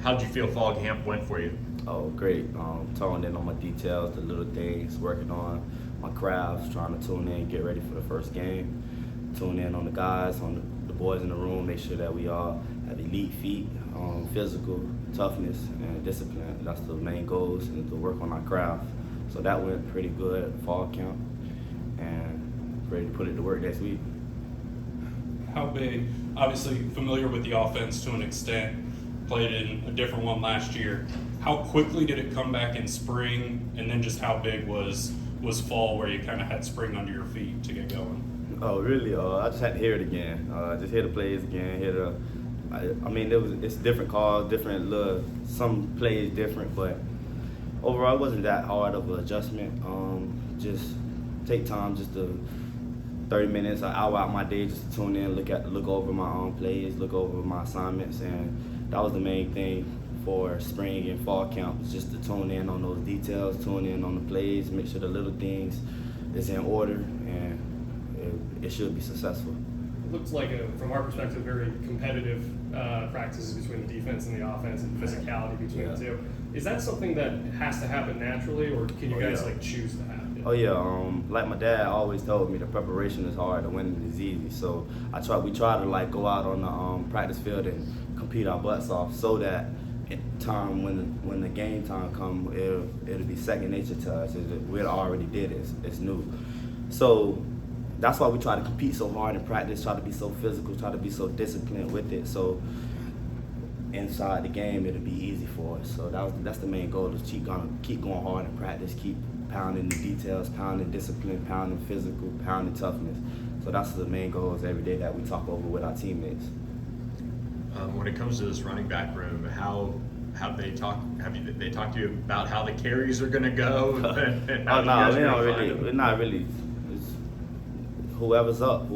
How did you feel fall camp went for you? Oh, great. Toning in on my details, the little things, working on my crafts, trying to tune in, get ready for the first game. Tune in on the guys, on the boys in the room, make sure that we all have elite feet, physical, toughness, and discipline. That's the main goals, and to work on our craft. So that went pretty good at fall camp, and ready to put it to work next week. How big, obviously familiar with the offense to an extent, played in a different one last year. How quickly did it come back in spring, and then just how big was fall where you kind of had spring under your feet to get going? Oh, really? I just had to hear it again. Just hear the plays again. It's different calls, some plays different, but overall it wasn't that hard of an adjustment. Just take time, just to 30 minutes, an hour out my day, just to tune in, look over my own plays, look over my assignments, and that was the main thing for spring and fall camp, was just to tune in on those details, tune in on the plays, make sure the little things is in order, and it should be successful. It looks like, from our perspective, very competitive practices between the defense and the offense, and physicality between the two. Is that something that has to happen naturally, or can you guys choose to have it? Oh yeah, like my dad always told me, the preparation is hard, the winning is easy. So we try to go out on the practice field and compete our butts off, so that time when the game time comes, it'll be second nature to us. We already did it. It's new. So that's why we try to compete so hard in practice, try to be so physical, try to be so disciplined with it. So inside the game, it'll be easy for us. So that's the main goal, is keep going hard in practice, keep pounding the details, pounding discipline, pounding physical, pounding toughness. So that's the main goals every day that we talk over with our teammates. When it comes to this running back room, how have they talked to you about how the carries are going to go? And Oh no, we're not really. It's whoever's up,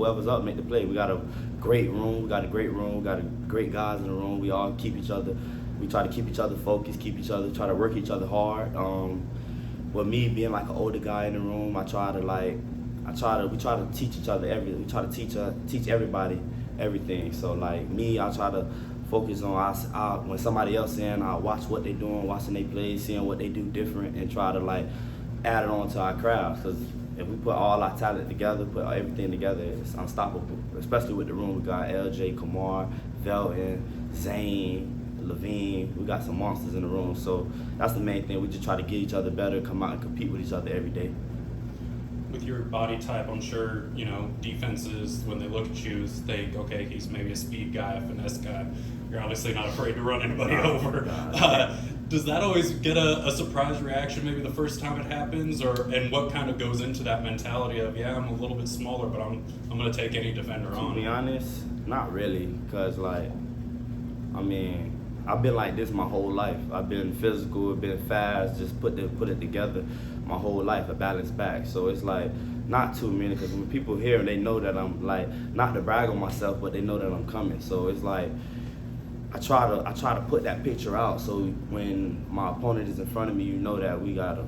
make the play. We got a great room. We got great guys in the room. We all we try to keep each other focused, try to work each other hard. With me being like an older guy in the room, we try to teach each other everything. We try to teach everybody everything. So like me, I try to focus on when somebody else in, I watch what they're doing, watching they play, seeing what they do different, and try to add it on to our crafts. Because if we put all our talent together, put everything together, it's unstoppable. Especially with the room, we got LJ, Kamar, Velton, Zane, Levine. We got some monsters in the room. So that's the main thing. We just try to get each other better, come out and compete with each other every day. With your body type, I'm sure, defenses, when they look at you, think, okay, he's maybe a speed guy, a finesse guy. You're obviously not afraid to run anybody over. Does that always get a surprise reaction maybe the first time it happens? And what kind of goes into that mentality of, I'm a little bit smaller, but I'm going to take any defender on? To be honest, not really, because I've been like this my whole life. I've been physical, been fast, just put it together my whole life, a balanced back. So it's not too many, because when people hear, they know that I'm not to brag on myself, but they know that I'm coming. So it's I try to put that picture out, so when my opponent is in front of me, you know that we gotta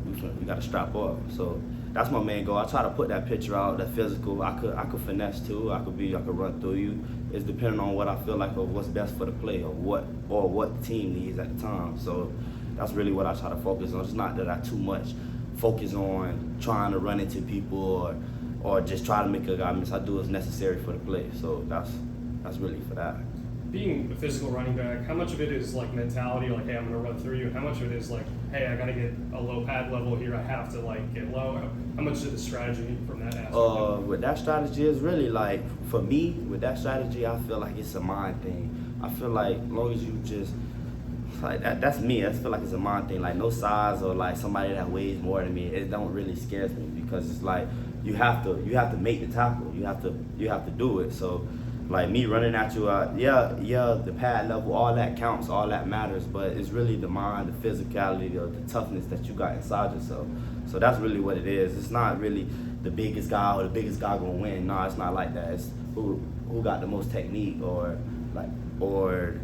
strap up. So that's my main goal. I try to put that picture out, that physical. I could finesse too. I could run through you. It's depending on what I feel like, or what's best for the play, or what the team needs at the time. So that's really what I try to focus on. It's not that I too much focus on trying to run into people or just try to make a guy miss. I do what's necessary for the play. So that's really for that. Being a physical running back, how much of it is mentality, hey, I'm going to run through you? How much of it is hey, I got to get a low pad level here, I have to get low? How much is the strategy from that aspect? With that strategy, is really for me, with that strategy, I feel like it's a mind thing. I feel like as long as you just, that's me. I feel like it's a mind thing. No size or somebody that weighs more than me, it don't really scare me, because it's you have to make the tackle. You have to do it. So me running at you, the pad level, all that counts, all that matters, but it's really the mind, the physicality, the toughness that you got inside yourself. So that's really what it is. It's not really the biggest guy or the biggest guy gonna win. No, it's not like that. It's who got the most technique or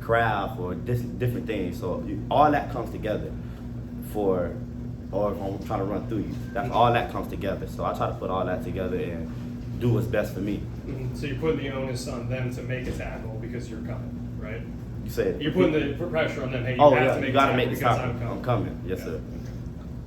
craft or different things. So all that comes together or if I'm trying to run through you, that's all that comes together. So I try to put all that together and do what's best for me. So you're putting the onus on them to make a tackle because you're coming, right? You said You're putting the pressure on them. Hey, you oh have yeah, to make you got to this make this because happen. I'm I'm coming. Yes, Yeah. sir.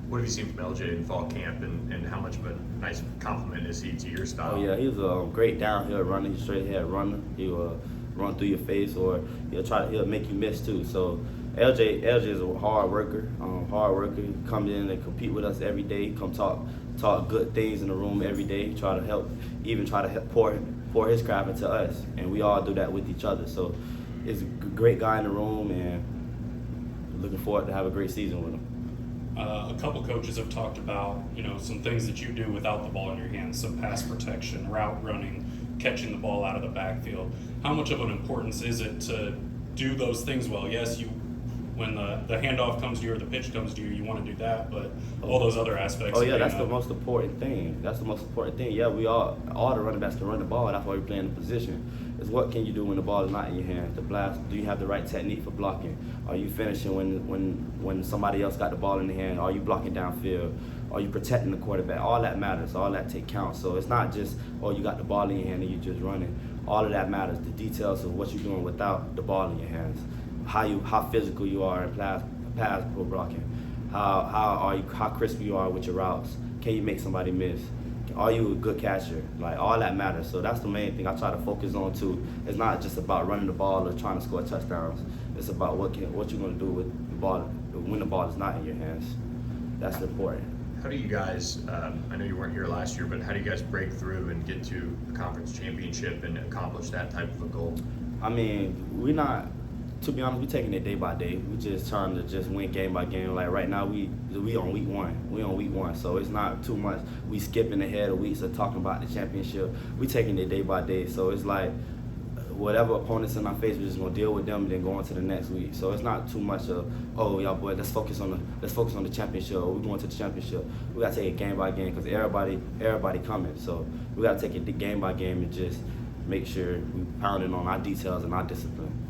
What have you seen from LJ in fall camp, and how much of a nice compliment is he to your style? Oh yeah, he's a great downhill runner. He's a straight ahead runner. He'll run through your face, or he'll make you miss too. So LJ is a hard worker. He comes in and compete with us every day. Come talk good things in the room every day. Try to help pour his craft into us, and we all do that with each other. So he's a great guy in the room, and looking forward to have a great season with him. A couple coaches have talked about, some things that you do without the ball in your hands, some pass protection, route running, catching the ball out of the backfield. How much of an importance is it to do those things well? Yes, when the handoff comes to you or the pitch comes to you, you want to do that, but all those other aspects. Oh yeah, that's the most important thing. Yeah, we all the running backs can run the ball. That's why we're playing the position. Is what can you do when the ball is not in your hands? The blast. Do you have the right technique for blocking? Are you finishing when somebody else got the ball in the hand? Are you blocking downfield? Are you protecting the quarterback? All that matters. All that take count. So it's not just you got the ball in your hand and you just running. All of that matters. The details of what you're doing without the ball in your hands. How physical you are in pass pro blocking. How crisp you are with your routes. Can you make somebody miss? Are you a good catcher? Like, all that matters. So that's the main thing I try to focus on too. It's not just about running the ball or trying to score touchdowns. It's about what you're going to do with the ball when the ball is not in your hands. That's important. How do you guys, I know you weren't here last year, but how do you guys break through and get to a conference championship and accomplish that type of a goal? I mean, to be honest, we're taking it day by day. We're just trying to just win game by game. Like right now, we on week one. We on week one, so it's not too much. We skipping ahead of weeks of talking about the championship. We taking it day by day. So it's like whatever opponents in our face, we're just gonna deal with them and then go on to the next week. So it's not too much of y'all boy, let's focus on the championship. We're going to the championship. We gotta take it game by game because everybody coming. So we gotta take it game by game and just make sure we pounding on our details and our discipline.